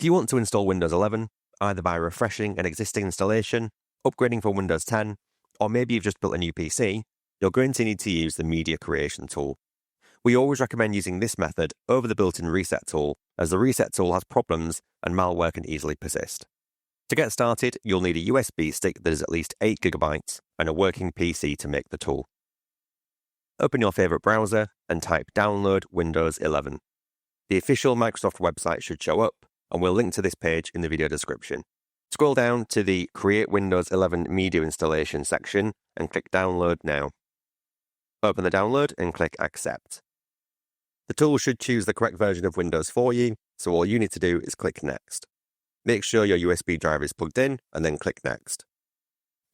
Do you want to install Windows 11, either by refreshing an existing installation, upgrading from Windows 10, or maybe you've just built a new PC? You're going to need to use the Media Creation tool. We always recommend using this method over the built-in Reset tool, as the Reset tool has problems and malware can easily persist. To get started, you'll need a USB stick that is at least 8 GB and a working PC to make the tool. Open your favourite browser and type Download Windows 11. The official Microsoft website should show up, and we'll link to this page in the video description. Scroll down to the Create Windows 11 Media Installation section and click Download Now. Open the download and click Accept. The tool should choose the correct version of Windows for you, so all you need to do is click Next. Make sure your USB drive is plugged in and then click Next.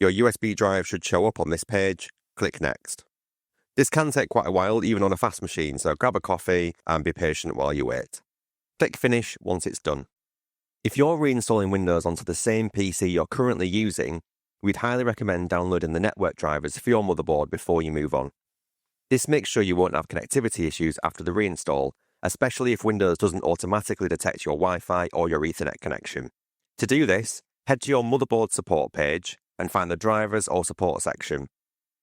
Your USB drive should show up on this page. Click Next. This can take quite a while, even on a fast machine, so grab a coffee and be patient while you wait. Click Finish once it's done. If you're reinstalling Windows onto the same PC you're currently using, we'd highly recommend downloading the network drivers for your motherboard before you move on. This makes sure you won't have connectivity issues after the reinstall, especially if Windows doesn't automatically detect your Wi-Fi or your Ethernet connection. To do this, head to your motherboard support page and find the drivers or support section.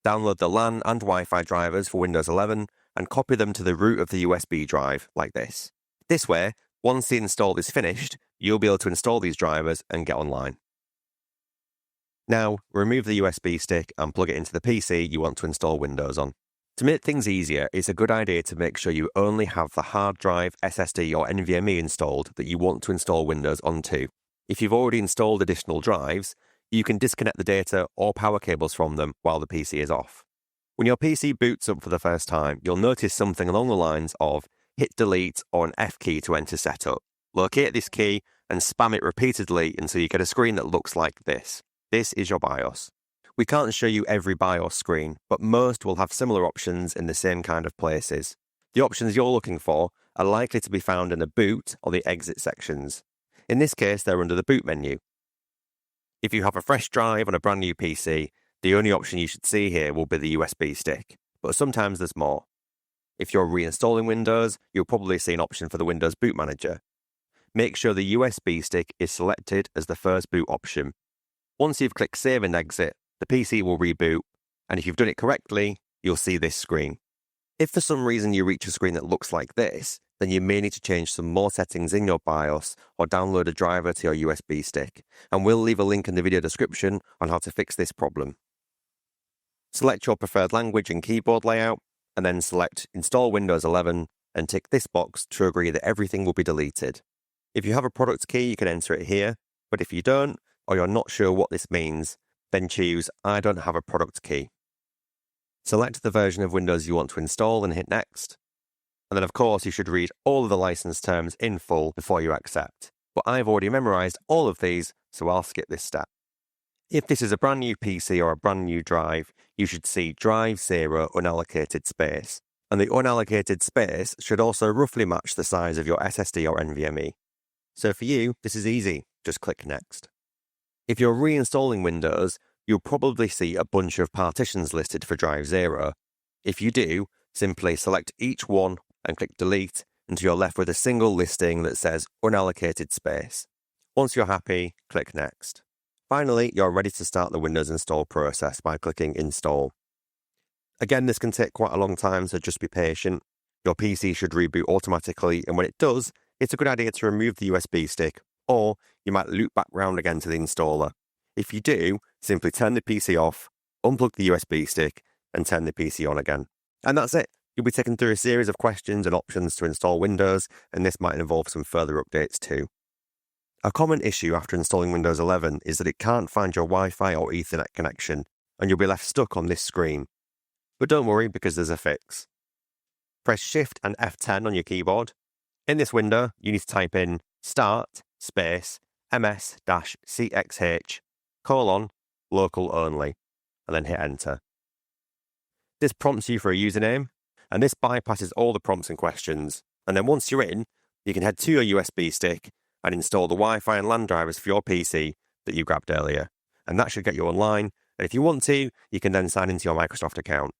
Download the LAN and Wi-Fi drivers for Windows 11 and copy them to the root of the USB drive, like this. This way, once the install is finished, you'll be able to install these drivers and get online. Now, remove the USB stick and plug it into the PC you want to install Windows on. To make things easier, it's a good idea to make sure you only have the hard drive, SSD or NVMe installed that you want to install Windows onto. If you've already installed additional drives, you can disconnect the data or power cables from them while the PC is off. When your PC boots up for the first time, you'll notice something along the lines of hit delete or an F key to enter setup. Locate this key and spam it repeatedly until you get a screen that looks like this. This is your BIOS. We can't show you every BIOS screen, but most will have similar options in the same kind of places. The options you're looking for are likely to be found in the boot or the exit sections. In this case, they're under the boot menu. If you have a fresh drive on a brand new PC, the only option you should see here will be the USB stick, but sometimes there's more. If you're reinstalling Windows, you'll probably see an option for the Windows Boot Manager. Make sure the USB stick is selected as the first boot option. Once you've clicked Save and Exit, the PC will reboot, and if you've done it correctly, you'll see this screen. If for some reason you reach a screen that looks like this, then you may need to change some more settings in your BIOS or download a driver to your USB stick, and we'll leave a link in the video description on how to fix this problem. Select your preferred language and keyboard layout, and then select Install Windows 11 and tick this box to agree that everything will be deleted. If you have a product key, you can enter it here, but if you don't, or you're not sure what this means, then choose I don't have a product key. Select the version of Windows you want to install and hit Next. And then of course you should read all of the license terms in full before you accept. But I've already memorized all of these, so I'll skip this step. If this is a brand new PC or a brand new drive, you should see Drive 0 unallocated space. And the unallocated space should also roughly match the size of your SSD or NVMe. So for you, this is easy. Just click Next. If you're reinstalling Windows, you'll probably see a bunch of partitions listed for Drive 0. If you do, simply select each one and click Delete until you're left with a single listing that says Unallocated Space. Once you're happy, click Next. Finally, you're ready to start the Windows install process by clicking Install. Again, this can take quite a long time, so just be patient. Your PC should reboot automatically, and when it does, it's a good idea to remove the USB stick, or you might loop back round again to the installer. If you do, simply turn the PC off, unplug the USB stick, and turn the PC on again. And that's it. You'll be taken through a series of questions and options to install Windows, and this might involve some further updates too. A common issue after installing Windows 11 is that it can't find your Wi-Fi or Ethernet connection, and you'll be left stuck on this screen. But don't worry, because there's a fix. Press Shift and F10 on your keyboard. In this window, you need to type in Start space ms-cxh local only, and then hit Enter. This prompts you for a username, and this bypasses all the prompts and questions. And then once you're in, you can head to your USB stick and install the Wi-Fi and LAN drivers for your PC that you grabbed earlier. And that should get you online. And if you want to, you can then sign into your Microsoft account.